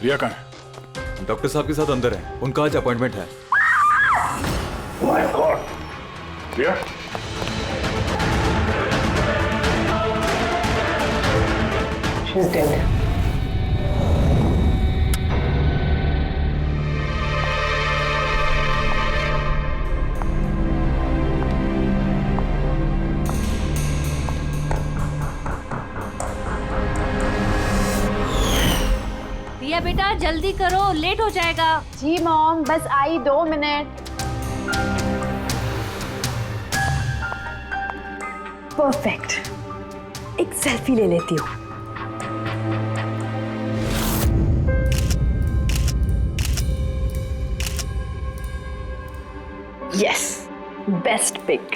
रिया कहाँ है? डॉक्टर साहब के साथ अंदर है, उनका आज अपॉइंटमेंट है। My God! Riya? She's dead. रिया बेटा जल्दी करो, लेट हो जाएगा। जी मॉम, बस आई 2 मिनट। परफेक्ट, एक सेल्फी ले लेती हूँ। Yes, best pic.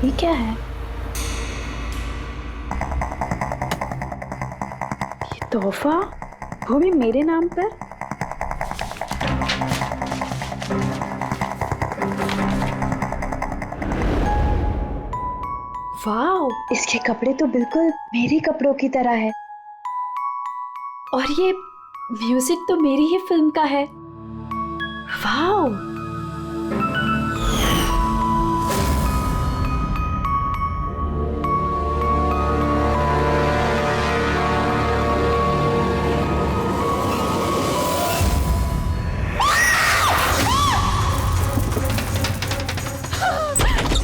ये क्या है? ये तोहफा, वो भी मेरे नाम पर। वाओ, इसके कपड़े तो बिल्कुल मेरे कपड़ों की तरह है। और ये म्यूजिक तो मेरी ही फिल्म का है। वाओ,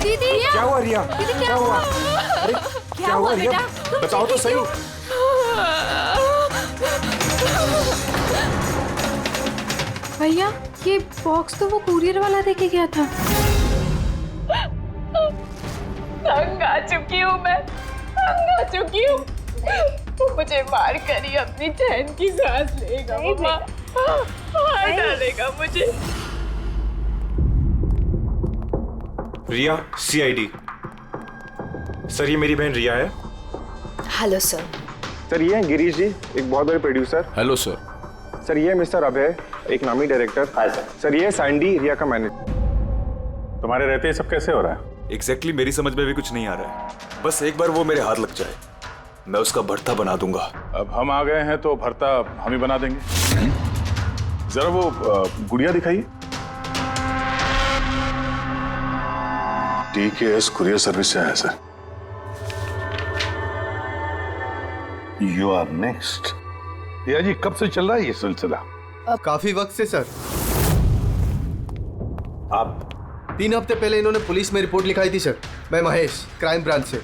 दीदी क्या हुआ रिया? दीदी क्या हुआ? अरे क्या हुआ रिया? बेटा? बताओ तो सही। भैया ये बॉक्स तो वो कुरियर वाला देके गया था। तंग आ चुकी हूँ मैं, तंग आ चुकी हूँ। वो मुझे मार कर ही अपनी चैन की सांस लेगा मम्मा, मार डालेगा मुझे। रिया, CID। सर ये मेरी बहन रिया है। Hello sir. सर ये हैं गिरीश जी, एक बहुत बड़े प्रोड्यूसर। Hello sir. सर ये मिस्टर अभय, एक नामी डायरेक्टर। Hi sir. सर ये सैंडी, रिया का मैनेजर। तुम्हारे रहते ये सब कैसे हो रहा है? एग्जैक्टली मेरी समझ में भी कुछ नहीं आ रहा है। बस एक बार वो मेरे हाथ लग जाए, मैं उसका भरता बना दूंगा। अब हम आ गए हैं तो भरता हम ही बना देंगे। जरा वो गुड़िया दिखाइए। DKS कुरियर सर्विस से आया sir. You are next. Riya ji कब से चल रहा है ये सिलसिला? काफी वक्त से सर। आप 3 हफ्ते पहले इन्होंने पुलिस में रिपोर्ट लिखाई थी सर। मैं महेश, क्राइम ब्रांच से।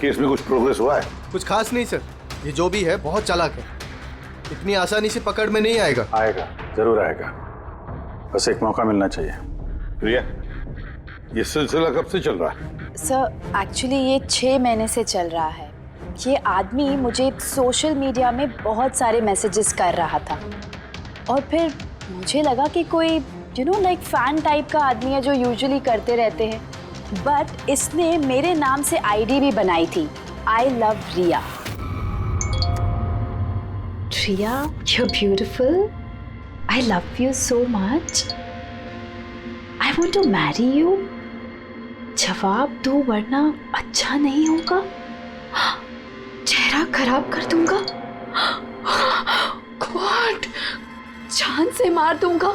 केस में कुछ प्रोग्रेस हुआ है? कुछ खास नहीं सर, ये जो भी है बहुत चालाक है, इतनी आसानी से पकड़ में नहीं आएगा। आएगा, जरूर आएगा, बस एक मौका मिलना चाहिए। रिया ये सिलसिला कब से चल रहा है? सर एक्चुअली ये 6 महीने से चल रहा है। ये आदमी मुझे सोशल मीडिया में बहुत सारे मैसेजेस कर रहा था और फिर मुझे लगा कि कोई लाइक फैन टाइप का आदमी है जो यूजुअली करते रहते हैं, बट इसने मेरे नाम से ID भी बनाई थी, I love Riya. Riya, you're beautiful. I love you so much. I want to marry you. जवाब दो वरना अच्छा नहीं होगा, चेहरा खराब कर दूंगा, गॉड जान से मार दूंगा।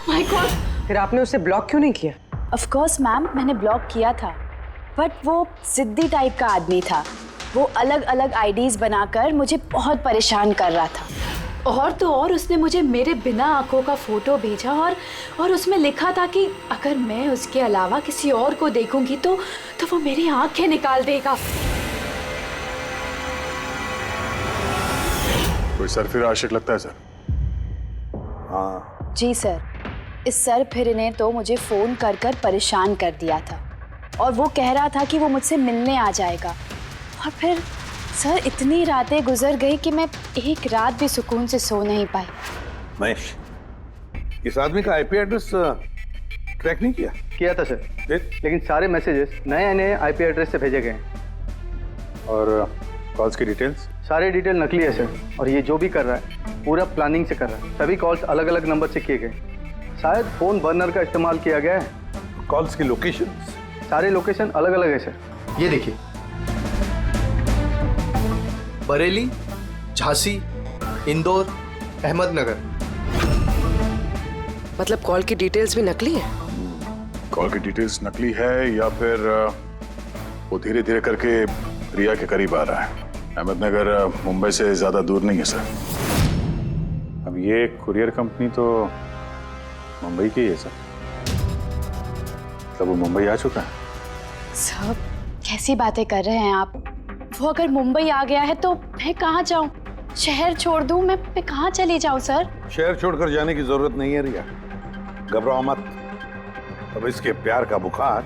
My God. फिर आपने उसे ब्लॉक क्यों नहीं किया? ऑफ कोर्स मैम, मैंने ब्लॉक किया था, बट वो जिद्दी टाइप का आदमी था। वो अलग अलग IDs बनाकर मुझे बहुत परेशान कर रहा था। और तो और उसने मुझे मेरे बिना आंखों का फोटो भेजा और उसमें लिखा था कि अगर मैं उसके अलावा किसी और को देखूंगी तो वो मेरी आंखें निकाल देगा। कोई सरफिरा आशिक लगता है सर। हाँ जी सर, इस सर फिर ने तो मुझे फोन कर कर परेशान कर दिया था और वो कह रहा था कि वो मुझसे मिलने आ जाएगा। और फिर सर इतनी रातें गुजर गई कि मैं एक रात भी सुकून से सो नहीं पाई। महेश, इस आदमी का IP एड्रेस ट्रैक नहीं किया? किया था सर, लेकिन सारे मैसेजेस नए IP एड्रेस से भेजे गए। और कॉल्स की डिटेल्स? सारे डिटेल नकली है सर, और ये जो भी कर रहा है पूरा प्लानिंग से कर रहा है। सभी कॉल्स अलग अलग नंबर से किए गए, शायद फोन बर्नर का इस्तेमाल किया गया है। कॉल्स की लोकेशंस? सारे लोकेशन अलग अलग है सर। ये देखिए, बरेली, झांसी, इंदौर, अहमदनगर। मतलब कॉल की डिटेल्स भी नकली है? कॉल की डिटेल्स नकली है या फिर वो धीरे धीरे करके रिया के करीब आ रहा है। अहमदनगर मुंबई से ज्यादा दूर नहीं है सर। अब ये कुरियर कंपनी तो मुंबई की है सर। तब वो मुंबई आ चुका है। सर कैसी बातें कर रहे हैं आप? वो अगर मुंबई आ गया है तो मैं कहाँ जाऊँ? शहर छोड़ दूँ? मैं कहाँ चली जाऊँ सर? शहर छोड़कर जाने की जरूरत नहीं है रिया, घबराओ मत। अब इसके प्यार का बुखार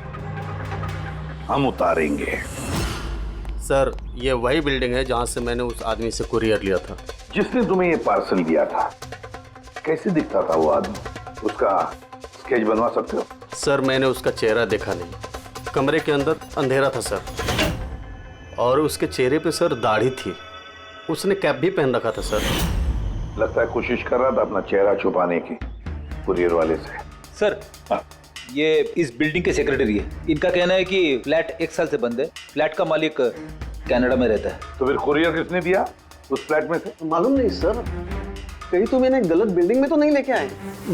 हम उतारेंगे। सर ये वही बिल्डिंग है जहाँ से मैंने उस आदमी से कुरियर लिया था। जिसने तुम्हें ये पार्सल दिया था, कैसे दिखता था वो आदमी? उसका स्केच बनवा सकते हो? सर मैंने उसका चेहरा देखा नहीं, कमरे के अंदर अंधेरा था सर, और उसके चेहरे पे सर दाढ़ी थी। उसने कैप भी पहन रखा था सर। लगता है कोशिश कर रहा था अपना चेहरा छुपाने की कुरियर वाले से। सर ये इस बिल्डिंग के सेक्रेटरी है। इनका कहना है कि फ्लैट 1 साल से बंद है। फ्लैट का मालिक कनाडा में रहता है। तो फिर कुरियर किसने दिया उस फ्लैट में से? मालूम नहीं सर, कहीं तो मैंने गलत बिल्डिंग में तो नहीं लेके आए।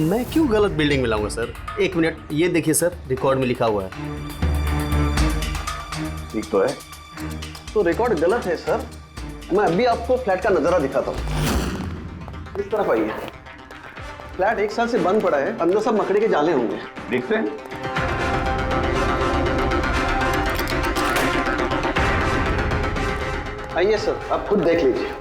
मैं क्यों गलत बिल्डिंग में लाऊंगा सर? 1 मिनट, ये देखिए सर, रिकॉर्ड में लिखा हुआ है। ठीक तो है? तो रिकॉर्ड गलत है सर। मैं अभी आपको फ्लैट का नजारा दिखाता हूँ। इस तरफ आइए। फ्लैट 1 साल से बंद पड़ा है, अंदर सब मकड़ी के जाले होंगे। देखते हैं। आइए सर, आप खुद देख लीजिए।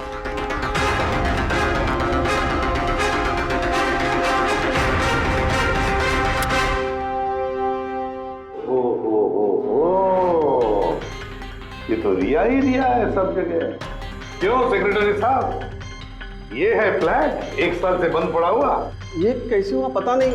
ये तो रिया ही रिया है सब जगह। क्यों सेक्रेटरी साहब, ये है फ्लैट 1 साल से बंद पड़ा हुआ? ये कैसे हुआ पता नहीं।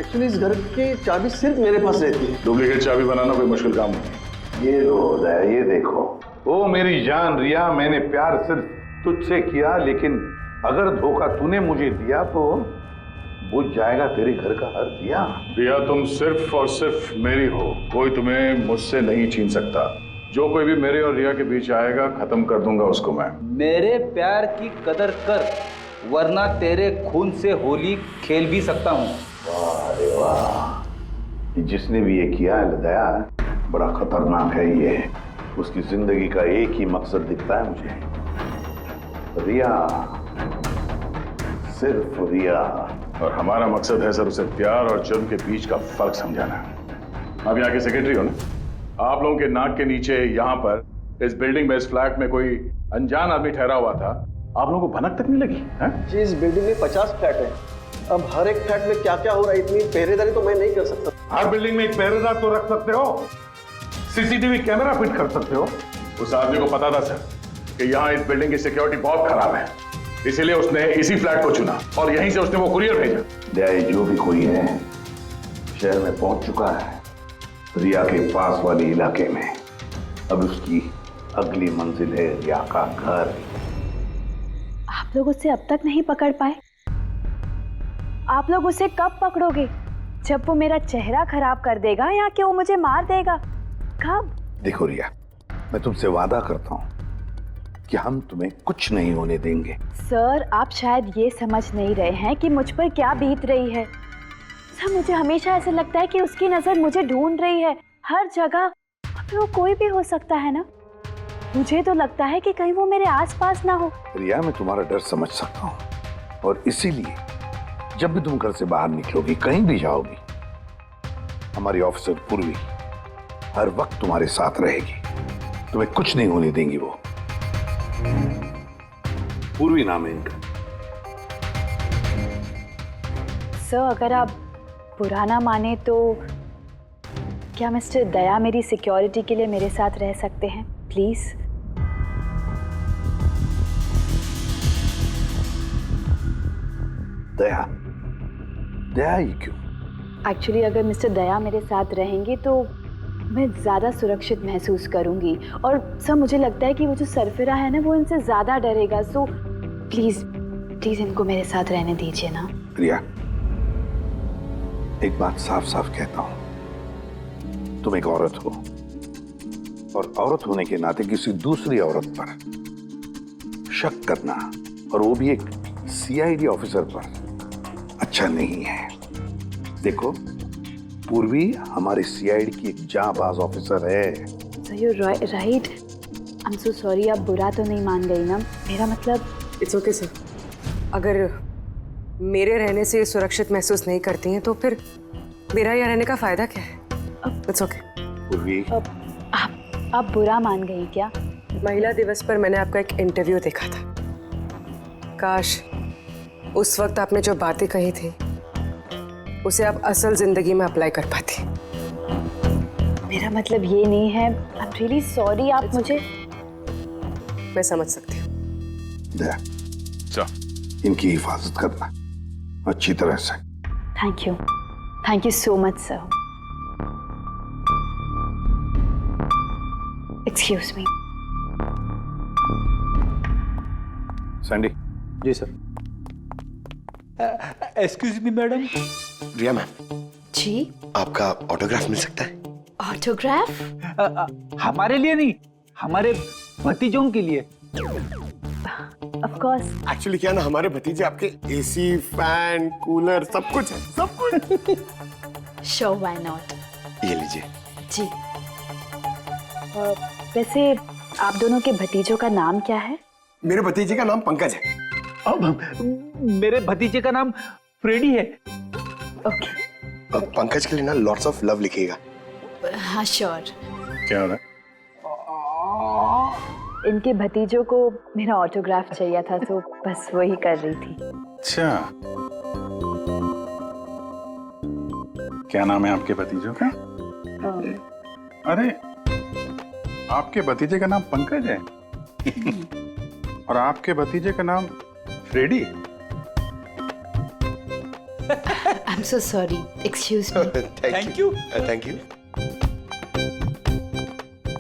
एक्चुअली इस घर की चाबी सिर्फ मेरे पास रहती है। डुप्लीकेट चाबी बनाना कोई मुश्किल काम नहीं। ये लो उदय, ये देखो। ओ मेरी जान रिया, मैंने प्यार सिर्फ तुझसे किया, लेकिन अगर धोखा तूने मुझे दिया तो बुझ जाएगा तेरे घर का हर दिया। रिया तुम सिर्फ और सिर्फ मेरी हो, कोई तुम्हें मुझसे नहीं छीन सकता। जो कोई भी मेरे और रिया के बीच आएगा खत्म कर दूंगा उसको मैं। मेरे प्यार की कदर कर, वरना तेरे खून से होली खेल भी सकता हूँ। वाह रे वाह, जिसने भी ये किया है दया, बड़ा खतरनाक है ये। उसकी जिंदगी का एक ही मकसद दिखता है मुझे, रिया, सिर्फ रिया। और हमारा मकसद है सर उसे प्यार और जुर्म के बीच का फर्क समझाना। आप यहाँ के सेक्रेटरी हो ना? आप लोगों के नाक के नीचे यहाँ पर इस बिल्डिंग में, इस फ्लैट में कोई अनजान आदमी ठहरा हुआ था, आप लोगों को भनक तक नहीं लगी है? जी इस बिल्डिंग में 50 फ्लैट है। अब हर एक फ्लैट में क्या क्या हो रहा है इतनी पहरेदारी तो मैं नहीं कर सकता। हर बिल्डिंग में एक पहरेदार तो रख सकते हो, सीसीटीवी कैमरा फिट कर सकते हो। उस आदमी को पता था सर कि यहाँ इस बिल्डिंग की सिक्योरिटी बहुत खराब है, इसीलिए उसने इसी फ्लैट को चुना और यहीं से उसने वो कुरियर भेजा। दया जो भी कोई है शहर में पहुंच चुका है, रिया के पास वाले इलाके में। अब उसकी अगली मंजिल है रिया का घर। आप लोग उसे अब तक नहीं पकड़ पाए? आप लोग उसे कब पकड़ोगे? जब वो मेरा चेहरा खराब कर देगा या कि वो मुझे मार देगा? कब? देखो रिया, मैं तुमसे वादा करता हूं कि हम तुम्हें कुछ नहीं होने देंगे। सर आप शायद ये समझ नहीं रहे हैं कि मुझ पर क्या बीत रही है। सर मुझे हमेशा ऐसा लगता है कि उसकी नजर मुझे ढूंढ रही है हर जगह। फिर वो कोई भी हो सकता है ना? मुझे तो लगता है कि कहीं वो मेरे आसपास ना हो। रिया मैं तुम्हारा डर समझ सकता हूं, और इसीलिए जब भी तुम घर से बाहर निकलोगी, कहीं भी जाओगी, हमारी ऑफिसर पूर्वी हर वक्त तुम्हारे साथ रहेगी। तुम्हें कुछ नहीं होने देंगी वो। पूर्वी नाम है इनका। सर अगर आप बुरा ना माने तो क्या मिस्टर दया मेरी सिक्योरिटी के लिए मेरे साथ रह सकते हैं प्लीज? दया? दया ही क्यों? एक्चुअली अगर मिस्टर दया मेरे साथ रहेंगे तो मैं ज़्यादा सुरक्षित महसूस करूंगी, और सर मुझे लगता है कि वो जो सरफिरा है ना वो इनसे ज़्यादा डरेगा। सो प्लीज़ प्लीज़ इनको मेरे साथ रहने दीजिए ना। रिया एक बात साफ साफ कहता हूं, तुम एक औरत हो, और औरत होने के नाते किसी दूसरी औरत पर शक करना, और वो भी एक सीआईडी ऑफिसर पर, अच्छा नहीं है। देखो, पूर्वी हमारे सीआईडी की एक जांबाज ऑफिसर है। So you're right. I'm so sorry, आप बुरा तो नहीं मान गई ना? मेरा मतलब इट्स ओके सर। अगर मेरे रहने से सुरक्षित महसूस नहीं करती हैं तो फिर मेरा यहाँ रहने का फायदा क्या है? It's okay. पूर्वी, आप बुरा मान गई क्या? महिला दिवस पर मैंने आपका एक इंटरव्यू देखा था। काश उस वक्त आपने जो बातें कही थी उसे आप असल जिंदगी में अप्लाई कर पाती। मेरा मतलब ये नहीं है। आई एम रियली सॉरी, आप मुझे। मैं समझ सकती हूँ। इनकी हिफाजत करना अच्छी तरह से। Thank you so much sir. Excuse me. Sandy. जी sir. Excuse me madam. Riya ma'am ji, आपका ऑटोग्राफ मिल सकता है? ऑटोग्राफ? हमारे लिए नहीं, हमारे भतीजों के लिए। Of course. एक्चुअली क्या ना, हमारे भतीजे आपके एसी, फैन, कूलर सब कुछ है, सब कुछ। Sure, why not. ये लीजिए। जी। वैसे आप दोनों के भतीजों का नाम क्या है? मेरे भतीजे का नाम पंकज है। मेरे भतीजे का नाम फ्रेडी है। ओके। पंकज के लिए ना लॉट्स ऑफ लव लिखिएगा। हाँ श्योर। क्या हो रहा है? इनके भतीजों को मेरा ऑटोग्राफ चाहिए था तो बस वही कर रही थी। अच्छा, क्या नाम है आपके भतीजों का? अरे, आपके भतीजे का नाम पंकज है और आपके भतीजे का नाम Freddy. I am so sorry, excuse me. Thank you. Thank you.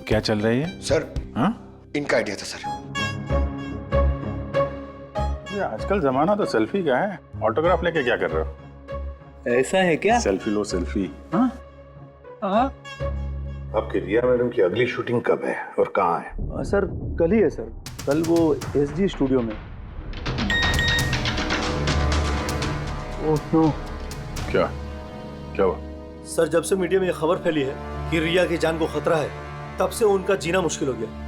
क्या चल रही है सर? हाँ, इनका आइडिया था सर। ये आजकल जमाना तो सेल्फी का है, ऑटोग्राफ लेके क्या कर रहे हो? ऐसा है क्या? सेल्फी लो, सेल्फी। हाँ हाँ। आपकी रिया मैडम की अगली शूटिंग कब है और कहाँ है? सर कल ही है सर, कल वो एसडी स्टूडियो में। Oh no. क्या हुआ? सर, जब से मीडिया में यह खबर फैली है कि रिया की जान को खतरा है, तब से उनका जीना मुश्किल हो गया।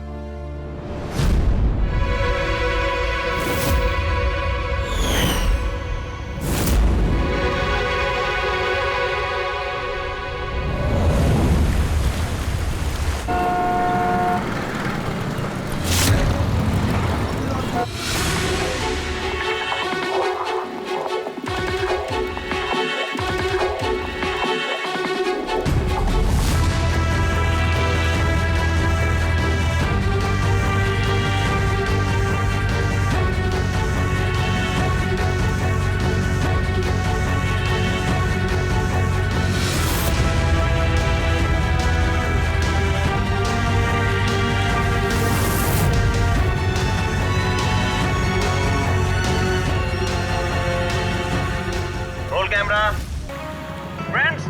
फ्रेंड्स,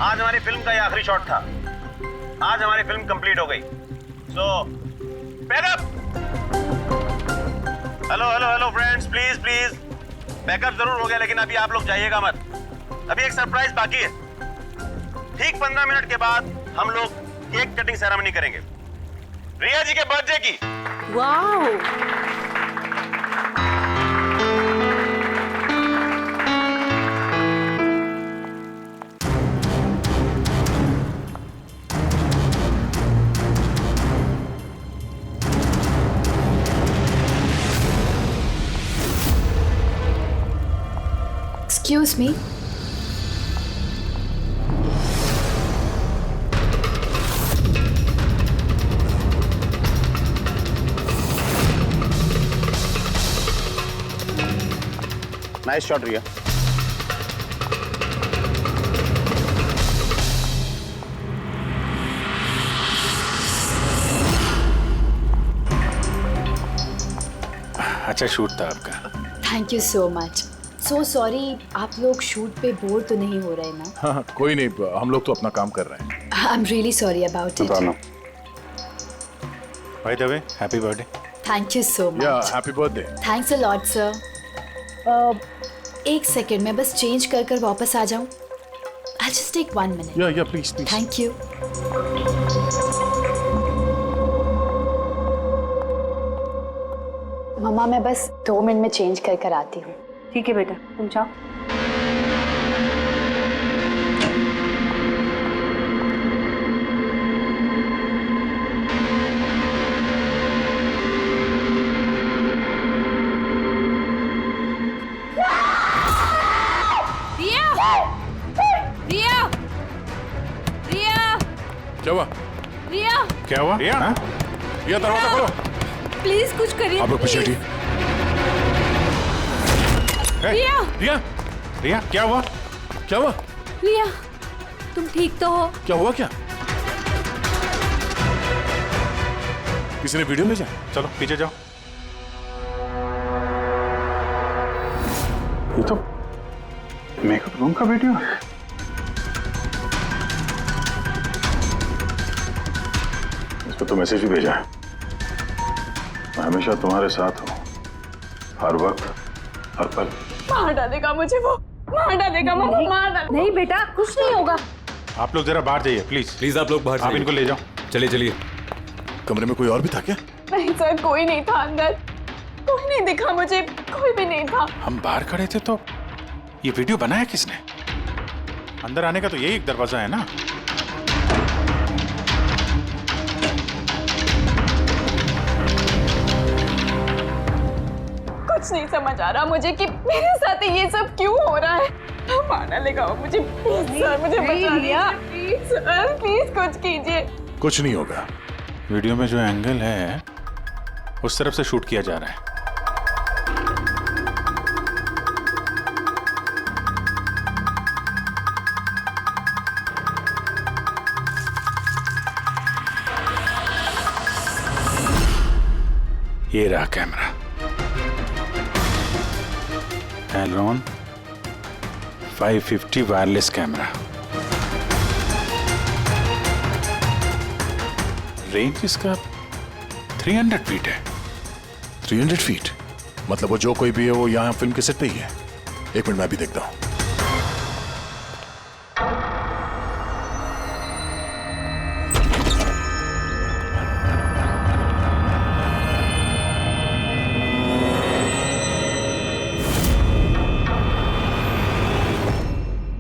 आज हमारी फिल्म का ये आखिरी शॉट था। आज हमारी फिल्म कंप्लीट हो गई। So backup. Hello friends, please backup जरूर हो गया, लेकिन अभी आप लोग जाइएगा मत। अभी एक सरप्राइज बाकी है। ठीक 15 मिनट के बाद हम लोग केक कटिंग सेरेमनी करेंगे रिया जी के बर्थडे की। वाह, Excuse me. नाइस शॉट रिया। अच्छा शूट था आपका। Thank you so much. So sorry, आप लोग शूट पे बोर तो नहीं हो रहे ना? हाँ, कोई नहीं, हम लोग तो अपना काम कर रहे हैं। I am really sorry about it. By the way happy birthday. Thank you so ya much. Happy birthday. Thanks a lot sir. एक सेकेंड में बस चेंज कर कर वापस आ जाऊं। I just take 1 minute. Yeah please please. Thank you. मम्मा मैं बस 2 मिनट में चेंज कर कर आती हूँ। ठीक है बेटा, तुम जाओ। रिया! रिया! क्या हुआ? रिया! क्या हुआ? रिया? रिया दरवाजा खोलो। प्लीज कुछ करिए। आप लोग पीछे हटिए। रिया! रिया! रिया क्या हुआ? क्या हुआ? रिया, तुम ठीक तो हो? क्या हुआ क्या? किसी ने वीडियो भेजा? चलो पीछे जाओ। ये तो मेकअप रूम का वीडियो है। इस पर तो मैसेज भी भेजा है, मैं हमेशा तुम्हारे साथ हूँ, हर वक्त हर पल। मार डालेगा मुझे वो, मार डालेगा मम्मा, मार डालेगा। नहीं बेटा, कुछ नहीं होगा। आप लोग जरा बाहर जाइए प्लीज। प्लीज आप लोग बाहर आप इनको ले जाओ। चलिए चलिए। कमरे में कोई और भी था क्या? नहीं सर, कोई नहीं था अंदर, कोई नहीं दिखा मुझे, कोई भी नहीं था। हम बाहर खड़े थे तो ये वीडियो बनाया किसने? अंदर आने का तो यही एक दरवाजा है ना। कुछ नहीं समझ आ रहा मुझे कि मेरे साथ ये सब क्यों हो रहा है। मार डालेगा वो मुझे। प्लीज सर, मुझे बचा लिया। प्लीज सर, प्लीज कुछ कीजिए। कुछ नहीं होगा। वीडियो में जो एंगल है उस तरफ से शूट किया जा रहा है। ये रहा कैमरा, एलरॉन 550 वायरलेस कैमरा। रेंज इसका 300 फीट है। 300 फीट? मतलब वो जो कोई भी है वो यहाँ फिल्म के सेट पे ही है। एक मिनट मैं भी देखता हूँ।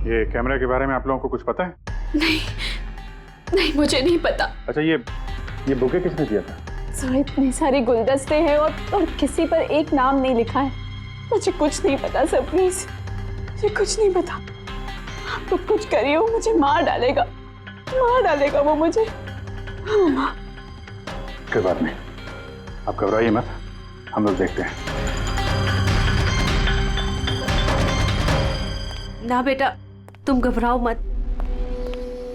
ये कैमरा के बारे में आप लोगों को कुछ पता है? नहीं मुझे नहीं पता। अच्छा ये बुके किसने दिया था? सर इतने सारे गुलदस्ते हैं और किसी पर एक नाम नहीं लिखा है। मुझे कुछ नहीं पता सर, प्लीज मुझे कुछ नहीं पता। आप लोग कुछ करिए, वो मुझे मार डालेगा वो मुझे। कोई बात नहीं, आप घबराइए मत, हम लोग देखते हैं। ना बेटा, तुम घबराओ मत।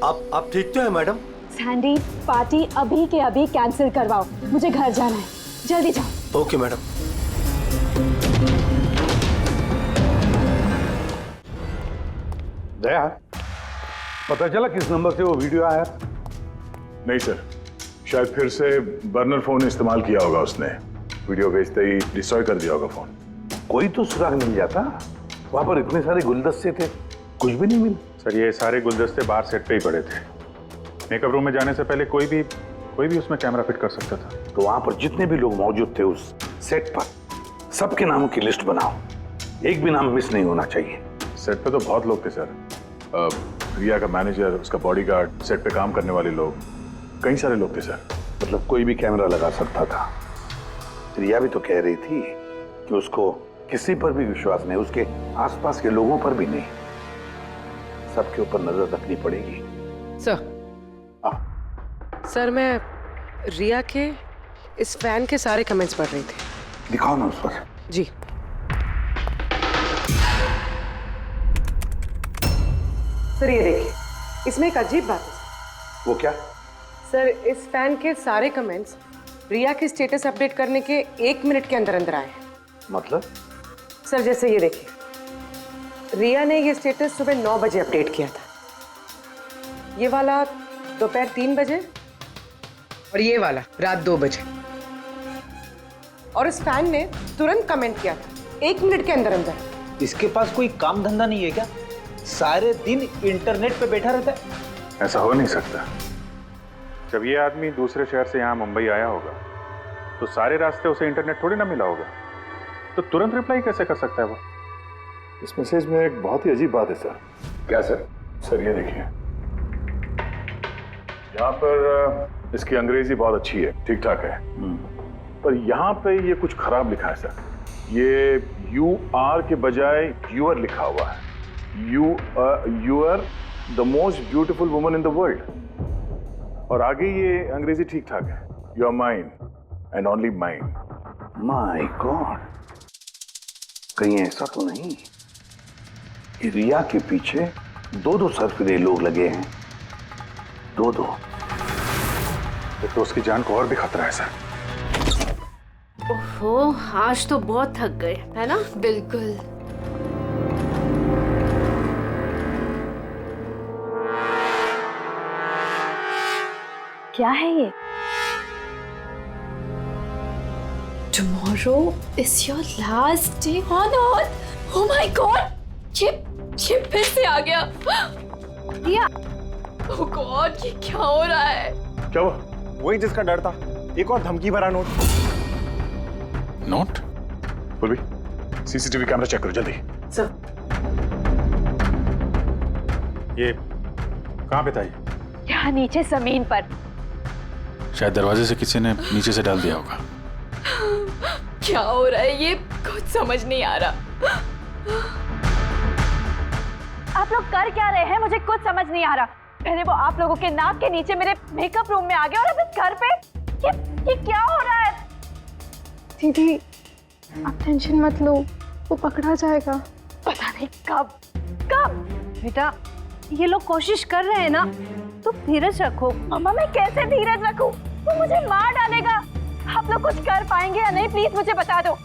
आप ठीक तो है मैडम? सैंडी, पार्टी अभी के अभी कैंसिल करवाओ, मुझे घर जाना है, जल्दी जाओ। Okay madam. दया, पता चला किस नंबर से वो वीडियो आया? नहीं सर, शायद फिर से बर्नर फोन इस्तेमाल किया होगा उसने। वीडियो भेजते ही डिस्ट्रॉय कर दिया होगा फोन। कोई तो सुराग मिल जाता। वहां पर इतने सारे गुलदस्ते थे, कुछ भी नहीं मिला। सर ये सारे गुलदस्ते बाहर सेट पे ही पड़े थे। मेकअप रूम में जाने से पहले कोई भी उसमें कैमरा फिट कर सकता था। तो वहां पर जितने भी लोग मौजूद थे उस सेट पर, सबके नामों की लिस्ट बनाओ, एक भी नाम मिस नहीं होना चाहिए। सेट पे तो बहुत लोग थे सर। रिया का मैनेजर, उसका बॉडीगार्ड, सेट पे काम करने वाले लोग, कई सारे लोग थे सर। मतलब कोई भी कैमरा लगा सकता था। रिया भी तो कह रही थी कि उसको किसी पर भी विश्वास नहीं, उसके आसपास के लोगों पर भी नहीं, सबके ऊपर नजर रखनी पड़ेगी। सर मैं रिया के इस फैन के सारे कमेंट्स पढ़ रही थी। दिखाओ ना उस पर। जी। सर ये देखिए, इसमें एक अजीब बात है। वो क्या? सर इस फैन के सारे कमेंट्स रिया के स्टेटस अपडेट करने के 1 मिनट के अंदर अंदर आए हैं। मतलब? सर जैसे ये देखिए, रिया ने ये स्टेटस सुबह 9 बजे अपडेट किया था, ये वाला दोपहर 3 बजे और ये वाला रात 2 बजे। और उस फैन ने तुरंत कमेंट किया था 1 मिनट के अंदर अंदर। इसके पास कोई काम धंधा नहीं है क्या? सारे दिन इंटरनेट पे बैठा रहता है। ऐसा हो नहीं सकता। जब ये आदमी दूसरे शहर से यहाँ मुंबई आया होगा तो सारे रास्ते उसे इंटरनेट थोड़ी ना मिला होगा, तो तुरंत रिप्लाई कैसे कर सकता है वो? इस मैसेज में एक बहुत ही अजीब बात है सर। क्या सर? सर ये देखिए, यहाँ पर इसकी अंग्रेजी बहुत अच्छी है, ठीक ठाक है, पर यहाँ पे ये कुछ खराब लिखा है सर। ये UR के बजाय यूर लिखा हुआ है। You are the most beautiful woman in the world. और आगे ये अंग्रेजी ठीक ठाक है, you are mine and only mine. My god, कहीं ऐसा तो नहीं कि रिया के पीछे 2 सरफिरे लोग लगे हैं? 2। तो उसकी जान को और भी खतरा है सर। ओहो, आज तो बहुत थक गए, है ना? बिल्कुल। क्या है ये? Tomorrow is your last day on earth. Oh my God! ये फिर से आ गया। रिया, oh God, ये क्या हो रहा है? क्या हुआ? वही जिसका डर था, एक और धमकी भरा नोट। नोट? पूर्वी, CCTV कैमरा चेक करो जल्दी। सर, ये कहाँ पे था ये? यहाँ नीचे जमीन पर। शायद दरवाजे से किसी ने नीचे से डाल दिया होगा। क्या हो रहा है? ये कुछ समझ नहीं आ रहा। आप लोग कर क्या रहे हैं? मुझे कुछ समझ नहीं आ रहा। पहले वो आप लोगों के नाक के नीचे मेरे मेकअप रूम में आ गया और अब इस घर पे ये क्या हो रहा है? दीदी, आप टेंशन मत लो, वो पकड़ा जाएगा। पता नहीं कब। बेटा, ये लोग कोशिश कर रहे हैं ना, तो धीरज रखो। मम्मा, मैं कैसे धीरज रखूं? वो मुझे मार डालेगा। आप लोग कुछ कर पाएंगे या नहीं, प्लीज मुझे बता दो।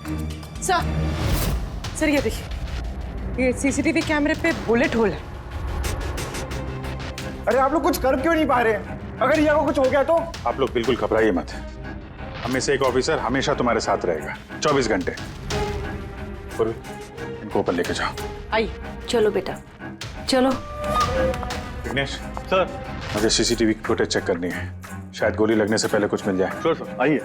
सर ये देखिए, ये CCTV कैमरे पे बुलेट होल है। अरे आप लोग कुछ कर क्यों नहीं पा रहे? अगर रिया को कुछ हो गया तो? आप लोग बिल्कुल घबराइए मत। हम में से एक ऑफिसर हमेशा तुम्हारे साथ रहेगा 24 घंटे। पूर्वी, इनको ऊपर लेके जाओ। आई। चलो बेटा, चलो। विघ्नेश सर, मुझे CCTV की फुटेज चेक करनी है। शायद गोली लगने से पहले कुछ मिल जाए। सर सर, आइए।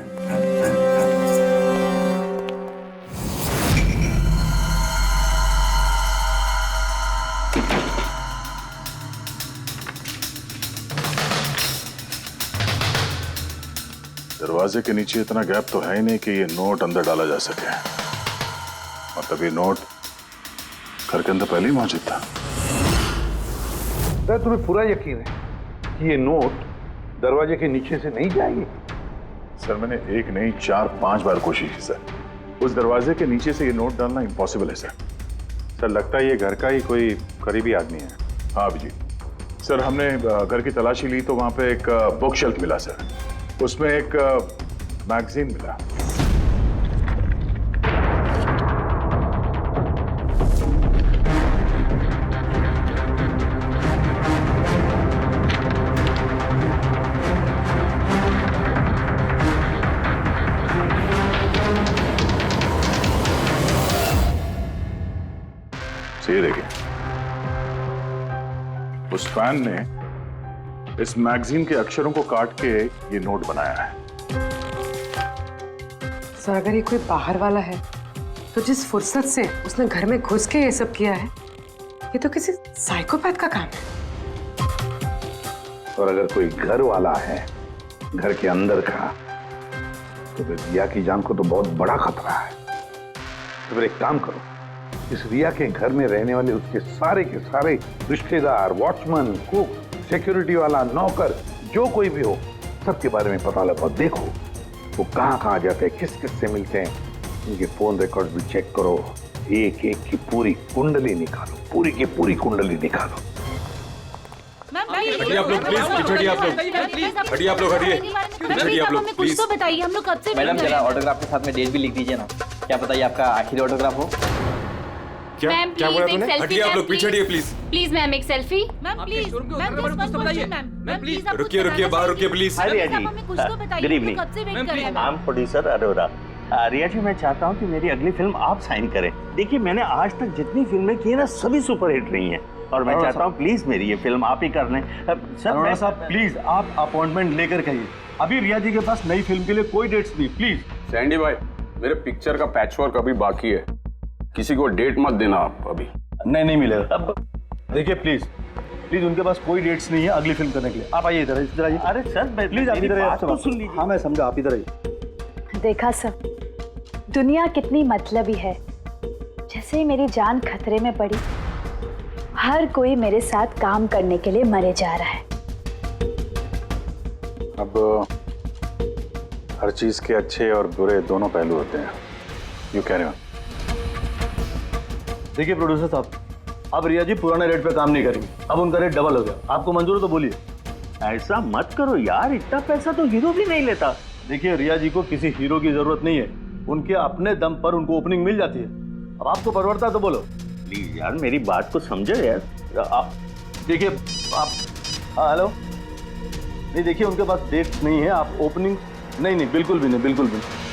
दरवाजे के नीचे इतना गैप तो है ही नहीं कि ये नोट अंदर डाला जा सके। मतलब ये नोट घर के अंदर पहले ही मौजूद था। सर, तुम्हें पूरा यकीन है कि ये नोट दरवाजे के नीचे से नहीं जाएगी? सर, मैंने 1 नहीं 4-5 बार कोशिश की सर। उस दरवाजे के नीचे से ये नोट डालना इम्पॉसिबल है सर। सर, लगता है ये घर का ही कोई करीबी आदमी है। हाँ अभिजीत सर, हमने घर की तलाशी ली तो वहां पे एक बुक शेल्फ मिला सर। उसमें एक मैगजीन मिला। ये देखिए, उस फैन ने इस मैगजीन के अक्षरों को काट के ये नोट बनाया है। सर, अगर ये कोई बाहर वाला है तो जिस फुर्सत से उसने घर में घुस के ये सब किया है, ये तो किसी साइकोपैथ का काम है। और अगर कोई घर वाला है, घर के अंदर का, तो फिर रिया की जान को तो बहुत बड़ा खतरा है। तो फिर एक काम करो, इस रिया के घर में रहने वाले उसके सारे के सारे रिश्तेदार, वॉचमैन, कुक, सिक्योरिटी वाला, नौकर, जो कोई भी हो, सबके बारे में पता लगाओ। देखो वो कहाँ जाते हैं, किस किस से मिलते हैं, उनके फोन रिकॉर्ड भी चेक करो। एक एक की पूरी कुंडली निकालो, पूरी की पूरी कुंडली निकालो। हटिए आप लोग प्लीज, हटिए आप लोग, हटिए आप लोग, हटिए आप लोग प्लीज। तो बताइए, हम लोग कब से मैडम जरा ऑटोग्राफ के साथ में डेट भी लिख दीजिए ना। क्या पता ये आपका आखिरी ऑटोग्राफ हो। क्या बोला तूने? हटिए आप लोग, पीछे हटिए प्लीज। प्लीज मैम, एक selfie. Ma'am please, ma'am please. रुकिए, बाहर रुकिए please. Good evening, I am producer Arora. Riya ji, मैं चाहता हूँ कि मेरी अगली फिल्म आप साइन करें। देखिए, मैंने आज तक जितनी फिल्में की है ना, सभी सुपरहिट रही हैं, और मैं चाहता हूँ प्लीज मेरी ये फिल्म आप ही कर लें। अरोड़ा साहब प्लीज आप अपॉइंटमेंट लेकर कहिए। अभी रिया जी के पास नई फिल्म के लिए कोई डेट्स नहीं। प्लीज सैंडी भाई, मेरे पिक्चर का पैचवर्क अभी बाकी है, किसी को डेट मत देना आप अभी। नहीं मिलेगा। देखिए प्लीज उनके पास कोई डेट्स नहीं है अगली फिल्म करने के लिए। आप आइए इधर आइए। अरे सर, प्लीज आप इधर आइए, तो सुन लीजिए। हाँ मैं समझा, आप इधर आइए। देखा सब, दुनिया कितनी मतलबी है। जैसे ही मेरी जान खतरे में पड़ी, हर कोई मेरे साथ काम करने के लिए मरे जा रहा है। अब हर चीज के अच्छे और बुरे दोनों पहलू होते हैं। You carry on. देखिए प्रोड्यूसर साहब, अब रिया जी पुराने रेट पे काम नहीं करेंगे, अब उनका रेट डबल हो गया। आपको मंजूर है तो बोलिए। ऐसा मत करो यार, इतना पैसा तो हीरो भी नहीं लेता। देखिए रिया जी को किसी हीरो की जरूरत नहीं है, उनके अपने दम पर उनको ओपनिंग मिल जाती है। अब आपको परवड़ता है तो बोलो। प्लीज यार, मेरी बात को समझो यार। आप देखिए, आप हेलो, नहीं देखिए उनके पास डेट नहीं है। आप ओपनिंग नहीं, बिल्कुल भी नहीं, बिल्कुल भी नहीं।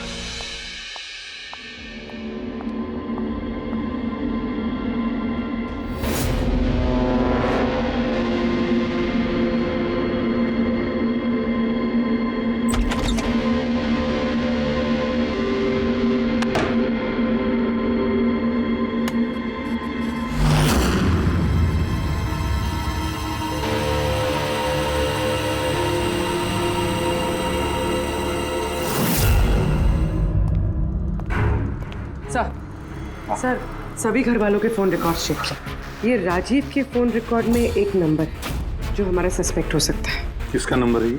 सर, सभी घर वालों के फोन रिकॉर्ड चेक किया। ये राजीव के फोन रिकॉर्ड में एक नंबर है जो हमारा सस्पेक्ट हो सकता है। किसका नंबर है ये?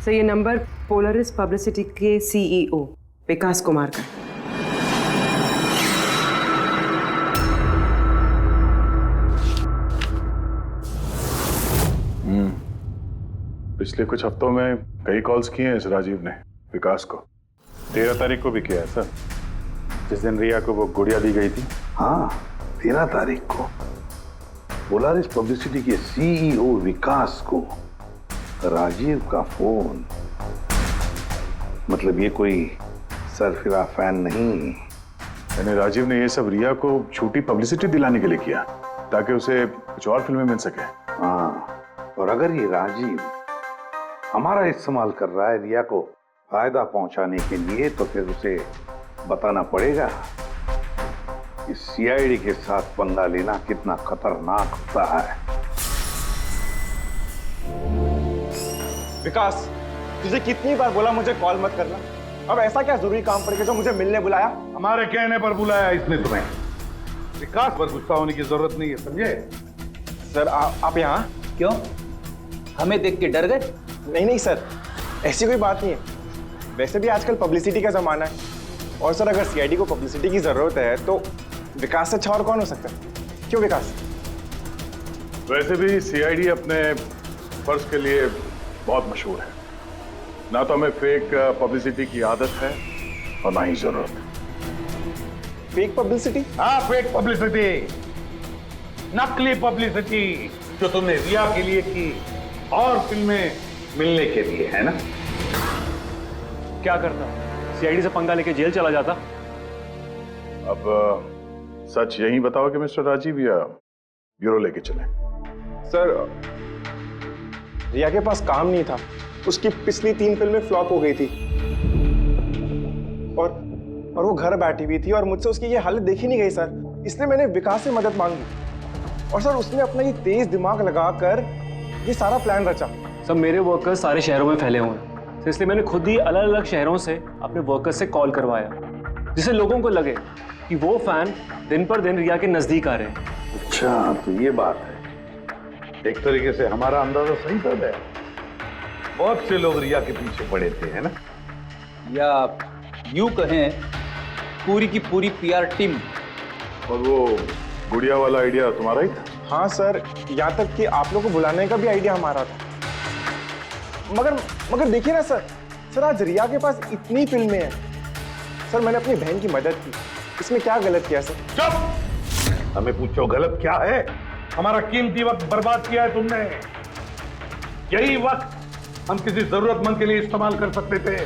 सर ये नंबर पोलरिस पब्लिसिटी के सीईओ विकास कुमार का। पिछले कुछ हफ्तों में कई कॉल्स किए हैं इस राजीव ने विकास को। 13 तारीख को भी किया है सर, जिस दिन रिया को वो गुड़िया दी गई थी। हाँ, 13 तारीख को पोलारिस पब्लिसिटी के सीईओ विकास को राजीव का फोन। मतलब ये कोई सरफिरा फैन नहीं। यानी राजीव ने ये सब रिया को झूठी पब्लिसिटी दिलाने के लिए किया ताकि उसे कुछ और फिल्में मिल सके। हाँ, और अगर ये राजीव हमारा इस्तेमाल कर रहा है रिया को फायदा पहुंचाने के लिए, तो फिर उसे बताना पड़ेगा कि सीआईडी के साथ पंगा लेना कितना खतरनाक होता है। विकास, तुझे कितनी बार बोला मुझे कॉल मत करना? अब ऐसा क्या जरूरी काम पड़ गया जो मुझे मिलने बुलाया? हमारे कहने पर बुलाया इसने तुम्हें। विकास पर गुस्सा होने की जरूरत नहीं है, समझे? सर आप यहाँ क्यों? हमें देख के डर गए? नहीं सर, ऐसी कोई बात नहीं है। वैसे भी आजकल पब्लिसिटी का जमाना है, और सर अगर सीआईडी को पब्लिसिटी की जरूरत है तो विकास से अच्छा और कौन हो सकता है? क्यों विकास? वैसे भी सीआईडी अपने फर्ज के लिए बहुत मशहूर है। ना तो हमें फेक पब्लिसिटी की आदत है और ना ही जरूरत। Fake publicity? हाँ, फेक पब्लिसिटी, नकली पब्लिसिटी जो तुमने रिया के लिए की और फिल्में मिलने के लिए, है ना? क्या करता? सीआईडी से पंगा लेके जेल चला जाता। अब सच यही बताओ कि मिस्टर राजीव या ब्यूरो लेके चले? सर रिया के पास काम नहीं था, उसकी पिछली 3 फिल्में फ्लॉप हो गई थी, और वो घर बैठी हुई थी और मुझसे उसकी ये हालत देखी नहीं गई सर। इसलिए मैंने विकास से मदद मांगी, और सर उसने अपना ये तेज दिमाग लगाकर ये सारा प्लान रचा। सब मेरे वर्कर्स सारे शहरों में फैले हुए हैं, तो इसलिए मैंने खुद ही अलग अलग शहरों से अपने वर्कर्स से कॉल करवाया, जिससे लोगों को लगे कि वो फैन दिन पर दिन रिया के नजदीक आ रहे हैं। अच्छा, तो ये बात है। एक तरीके से हमारा अंदाजा सही था। बहुत से लोग रिया के पीछे पड़े थे, है ना? या यूं कहें पूरी की पूरी पीआर टीम। और वो गुड़िया वाला आइडिया तुम्हारा ही था? हाँ सर, यहाँ तक कि आप लोगों को बुलाने का भी आइडिया हमारा था। मगर देखिए ना सर आज रिया के पास इतनी फिल्में हैं। सर मैंने अपनी बहन की मदद की, इसमें क्या गलत किया सर? चुप! हमें पूछो गलत क्या है? हमारा कीमती वक्त बर्बाद किया है तुमने। यही वक्त हम किसी जरूरतमंद के लिए इस्तेमाल कर सकते थे।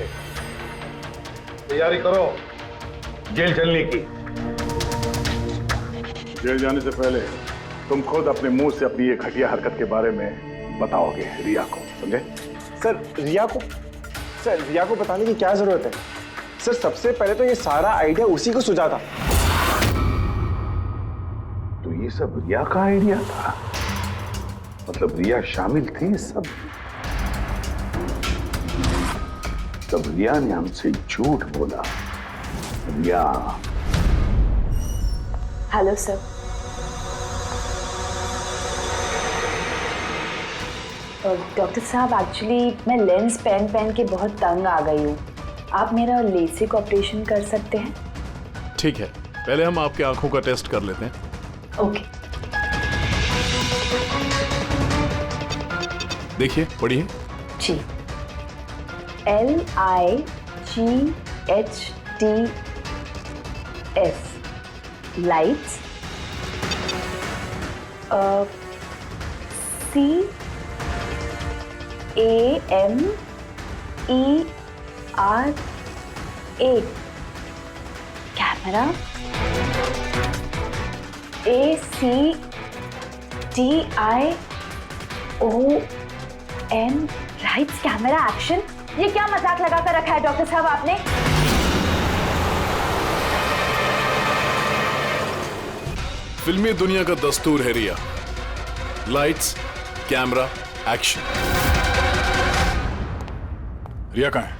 तैयारी करो, जेल चलने की। जेल जाने से पहले तुम खुद अपने मुंह से अपनी ये घटिया हरकत के बारे में बताओगे रिया को, समझे? सर रिया को बताने की क्या जरूरत है? सर सबसे पहले तो ये सारा आइडिया उसी को सुझा था। तो ये सब रिया का आइडिया था? मतलब रिया शामिल थी सब? तब रिया ने हमसे झूठ बोला। रिया। Hello sir. डॉक्टर साहब, एक्चुअली मैं लेंस पहन के बहुत तंग आ गई हूँ। आप मेरा लेसिक ऑपरेशन कर सकते हैं? ठीक है, पहले हम आपकी आंखों का टेस्ट कर लेते हैं। ओके। देखिए, पढ़िए। जी। LIGHTS lights. CAMERA camera. ACTION lights camera action. ये क्या मजाक लगा कर रखा है डॉक्टर साहब आपने? फिल्मी दुनिया का दस्तूर है रिया, लाइट्स कैमरा एक्शन। रिया कहाँ है?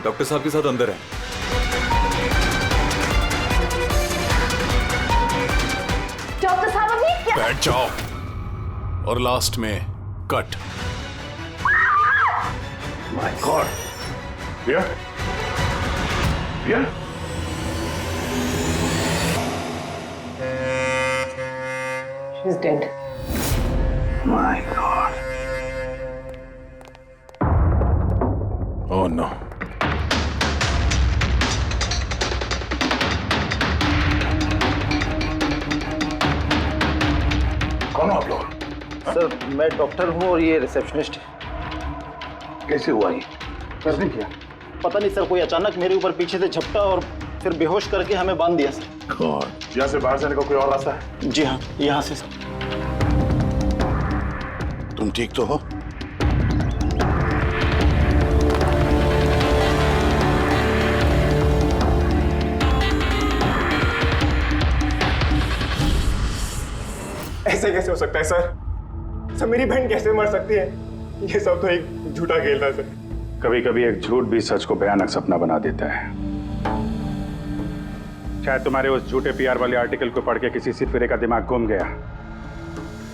डॉक्टर साहब के साथ अंदर है। डॉक्टर साहब अभी क्या? बैठ जाओ। और लास्ट में cut. My god. Riya? Riya? She's dead. My God. Oh no. कौन हो आप लोग? सर मैं डॉक्टर हूँ और ये रिसेप्शनिस्ट है। कैसे हुआ ये? किसने किया? पता नहीं सर, कोई अचानक मेरे ऊपर पीछे से झपटा और फिर बेहोश करके हमें बांध दिया सर। यहाँ से बाहर जाने का कोई और रास्ता है? जी हाँ, यहाँ से सर। तुम ठीक तो हो? ऐसे कैसे हो सकता है सर? सर मेरी बहन कैसे मर सकती है? ये सब तो एक झूठा खेल था सर। कभी कभी एक झूठ भी सच को भयानक सपना बना देता है। शायद तुम्हारे उस झूठे पीआर वाले आर्टिकल को पढ़ के किसी सिरफिरे का दिमाग घूम गया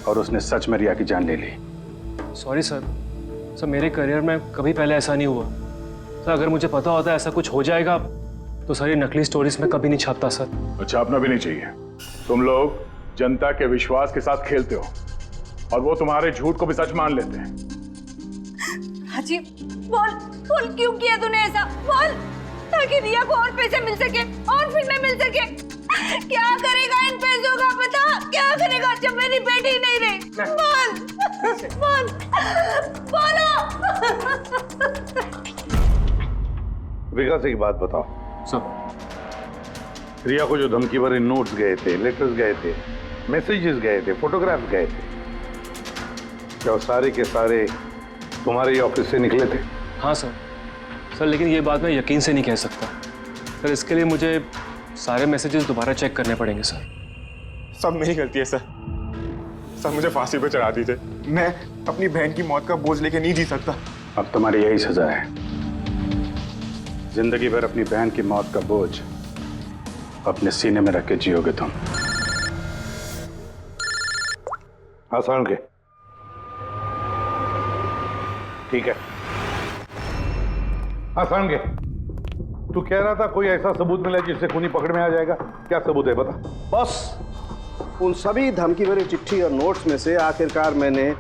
और उसने सच में रिया की जान ले ली। सॉरी सर, मेरे करियर में कभी पहले ऐसा नहीं हुआ सर। अगर मुझे पता होता ऐसा कुछ हो जाएगा तो सारी नकली स्टोरीज में कभी नहीं छापता सर। छापना भी नहीं चाहिए। तुम लोग जनता के विश्वास के साथ खेलते हो और वो तुम्हारे झूठ को भी सच मान लेते हैं। हाजी, बोल क्यों किया तूने ऐसा? बोल, ताकि रिया को और पैसे मिल सके और फिल्में मिल सके। क्या करेगा इन पैसों का पता? क्या करेगा जब मेरी बेटी नहीं रही? बोल बोलो। विकास एक बात बताओ सर। रिया को जो धमकी भरे नोट्स गए थे, लेटर्स गए थे, मैसेजेस गए थे, फोटोग्राफ्स गए थे, क्या वो सारे के सारे तुम्हारे ही ऑफिस से निकले थे? हाँ सर, लेकिन ये बात मैं यकीन से नहीं कह सकता सर। इसके लिए मुझे सारे मैसेजेस दोबारा चेक करने पड़ेंगे सर। सब मेरी गलती है सर। मुझे फांसी पे चढ़ा दीजिए। मैं अपनी बहन की मौत का बोझ लेके नहीं जी सकता। अब तुम्हारी यही सजा है। जिंदगी भर अपनी बहन की मौत का बोझ अपने सीने में रख के जियोगे तुम। हाँ सारण के, ठीक है। हाँ सारण के, तू कह रहा था कोई ऐसा सबूत मिला जिससे खूनी पकड़ में आ जाएगा। क्या सबूत है बता? बस उन सभी धमकी भरी चिट्ठी और नोट्स में से आखिरकार मैंने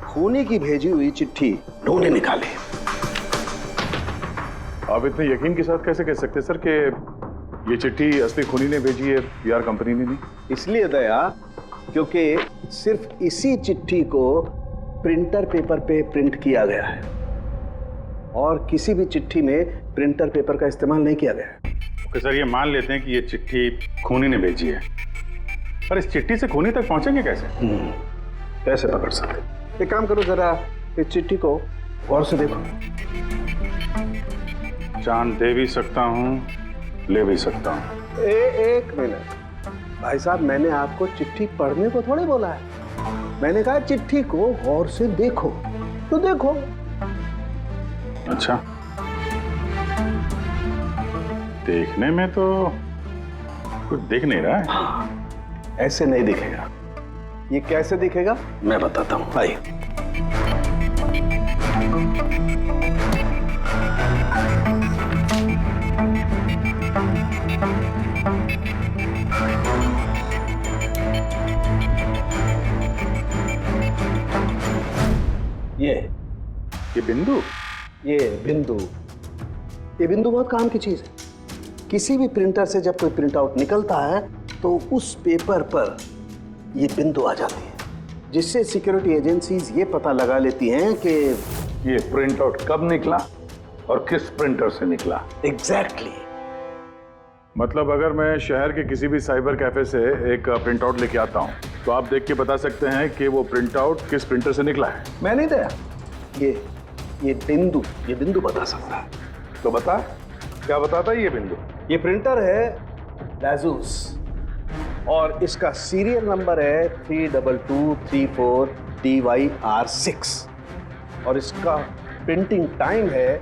खूनी की भेजी हुई चिट्ठी ढूंढ निकाली। आप इतने यकीन के साथ कैसे कह सकते सर कि ये चिट्ठी असली खूनी ने भेजी है, पीआर कंपनी ने नहीं? इसलिए दया, क्योंकि सिर्फ इसी चिट्ठी को प्रिंटर पेपर पे प्रिंट किया गया है और किसी भी चिट्ठी में प्रिंटर पेपर का इस्तेमाल नहीं किया गया है। कि सर ये मान लेते हैं कि ये चिट्ठी खूनी ने भेजी है, पर इस चिट्ठी से खूनी तक पहुंचेंगे कैसे? कैसे पकड़ सकते? एक काम करो, जरा इस चिट्ठी को गौर से देखो। चांद दे भी सकता हूँ, ले भी सकता हूँ। एक मिनट भाई साहब, मैंने आपको चिट्ठी पढ़ने को थोड़ी बोला है। मैंने कहा चिट्ठी को गौर से देखो, तो देखो। अच्छा, देखने में तो कुछ दिख नहीं रहा है। ऐसे नहीं दिखेगा। ये कैसे दिखेगा मैं बताता हूँ, आइए। ये बिंदु, ये बिंदु बहुत काम की चीज है। किसी भी प्रिंटर से जब कोई प्रिंट आउट निकलता है तो उस पेपर पर ये बिंदु आ जाती है, जिससे सिक्योरिटी एजेंसीज ये पता लगा लेती हैं कि ये प्रिंट आउट कब निकला और किस प्रिंटर से निकला। एग्जैक्टली। मतलब अगर मैं शहर के किसी भी साइबर कैफे से एक प्रिंट आउट लेके आता हूँ तो आप देख के बता सकते हैं कि वो प्रिंट आउट किस प्रिंटर से निकला है? मैं नहीं दिया, ये बिंदु बता सकता है। तो बता, क्या बताता है ये बिंदु? ये प्रिंटर है लाजूस और इसका सीरियल नंबर है 32234 DYR6 और इसका प्रिंटिंग टाइम है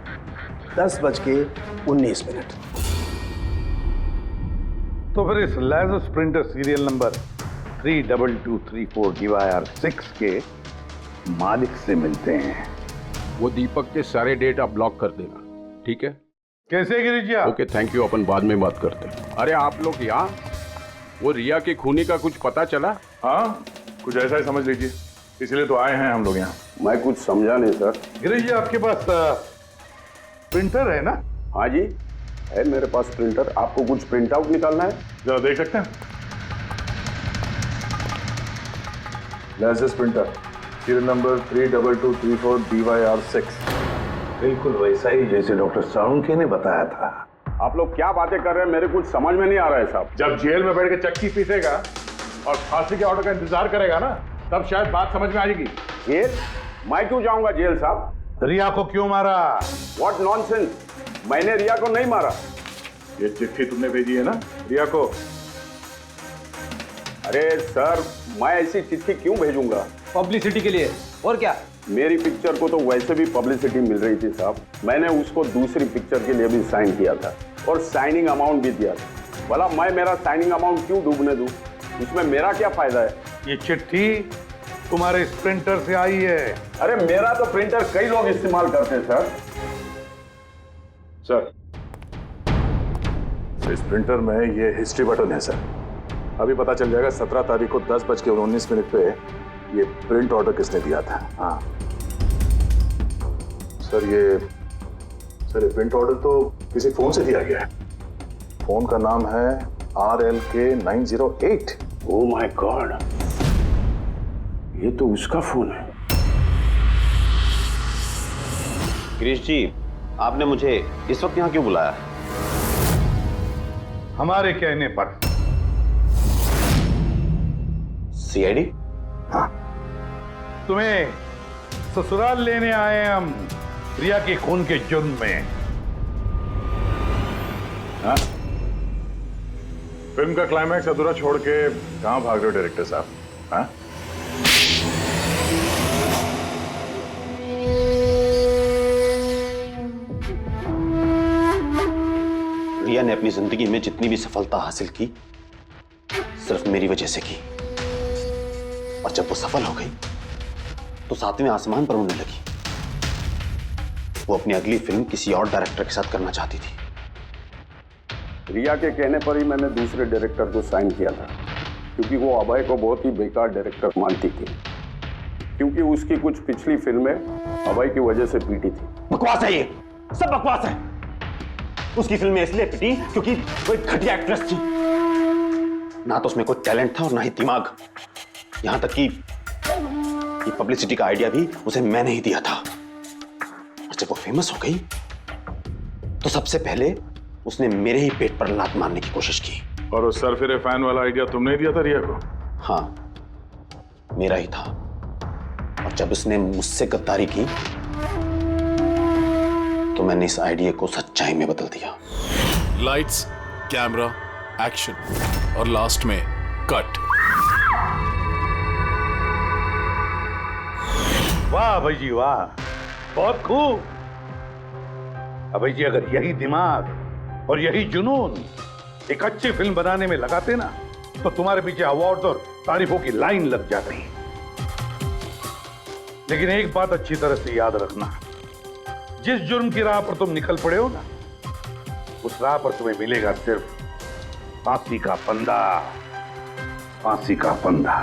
10:19। तो फिर इस लाजूस प्रिंटर सीरियल नंबर 32234 DYR6 के मालिक से मिलते हैं। वो दीपक के सारे डेटा ब्लॉक कर देना, ठीक है? कैसे गिरीश जी? ओके, थैंक यू, अपन बाद में बात करते हैं। अरे आप लोग यहाँ, वो रिया के खूनी का कुछ पता चला? हाँ, कुछ ऐसा ही समझ लीजिए, इसलिए तो आए हैं हम लोग यहाँ। मैं कुछ समझा नहीं सर। गिरीश जी, आपके पास प्रिंटर है ना? हाँ जी, है मेरे पास प्रिंटर। आपको कुछ प्रिंट आउट निकालना है? जरा देख सकते हैं। लाजूस प्रिंटर सीरियल नंबर 32234 DYR6, बिल्कुल वैसा ही जैसे डॉक्टर साळुंखे ने बताया था। आप लोग क्या बातें कर रहे हैं, मेरे कुछ समझ में नहीं आ रहा है साहब। जब जेल में बैठ के चक्की पीसेगा और फांसी के ऑर्डर का इंतजार करेगा ना, तब शायद बात समझ में आ जाएगी। जेल? मैं क्यों जाऊंगा जेल साहब? रिया को क्यों मारा? व्हाट नॉनसेंस, मैंने रिया को नहीं मारा। ये चिट्ठी तुमने भेजी है ना रिया को? अरे सर, मैं ऐसी चिट्ठी क्यों भेजूंगा? पब्लिसिटी के लिए, और क्या? मेरी पिक्चर को तो वैसे भी पब्लिसिटी मिल रही थी साहब। मैंने उसको दूसरी पिक्चर के लिए भी साइन किया था और साइनिंग अमाउंट भी दिया था। भला मैं मेरा साइनिंग अमाउंट क्यों डूबने दूं? इसमें मेरा क्या फायदा है? ये चिट्ठी तुम्हारे इस प्रिंटर से आई है। अरे मेरा तो प्रिंटर कई लोग इस्तेमाल करते हैं सर। इस प्रिंटर में ये हिस्ट्री बटन है सर। अभी पता चल जाएगा 17 तारीख को 10:19 पे ये प्रिंट ऑर्डर किसने दिया था। हाँ सर, ये प्रिंट ऑर्डर तो किसी फोन से दिया गया है। फोन का नाम है RLK908। ओह माय गॉड, ये तो उसका फोन है। गिरीश जी, आपने मुझे इस वक्त यहाँ क्यों बुलाया? हमारे कहने पर। CID? हाँ, तुम्हें ससुराल लेने आए हैं हम, रिया के खून के जुर्म में। हाँ? फिल्म का क्लाइमैक्स अधूरा छोड़ के कहां भाग रहे हो डायरेक्टर साहब? हाँ? रिया ने अपनी जिंदगी में जितनी भी सफलता हासिल की सिर्फ मेरी वजह से की, और जब वो सफल हो गई तो 7वें आसमान पर उड़ने लगी। वो अपनी अगली फिल्म किसी और डायरेक्टर के साथ करना चाहती थी। रिया के कहने पर ही मैंने दूसरे डायरेक्टर को साइन किया था, क्योंकि वो अभय को बहुत ही बेकार डायरेक्टर मानती थी, क्योंकि उसकी कुछ पिछली फिल्में अभय की वजह से पीटी थी। बकवास है, ये सब बकवास है। उसकी फिल्में इसलिए पिटी क्योंकि वो एक घटिया एक्ट्रेस थी। ना तो उसमें कोई टैलेंट था और ना ही दिमाग। यहां तक कि पब्लिसिटी का आइडिया भी उसे मैंने ही दिया था। और जब वो फेमस हो गई तो सबसे पहले उसने मेरे ही पेट पर लात मारने की कोशिश की। और वो सरफिरे फैन वाला आइडिया तुमने ही दिया था रिया को? हाँ, मेरा ही था। और जब उसने मुझसे गद्दारी की तो मैंने इस आइडिया को सच्चाई में बदल दिया। लाइट्स, कैमरा, एक्शन और लास्ट में कट। वाह अभय जी वाह, बहुत खूब। अभय जी, अगर यही दिमाग और यही जुनून एक अच्छी फिल्म बनाने में लगाते ना, तो तुम्हारे पीछे अवार्ड और तारीफों की लाइन लग जाती। लेकिन एक बात अच्छी तरह से याद रखना, जिस जुर्म की राह पर तुम निकल पड़े हो ना, उस राह पर तुम्हें मिलेगा सिर्फ फांसी का फंदा, फांसी का फंदा।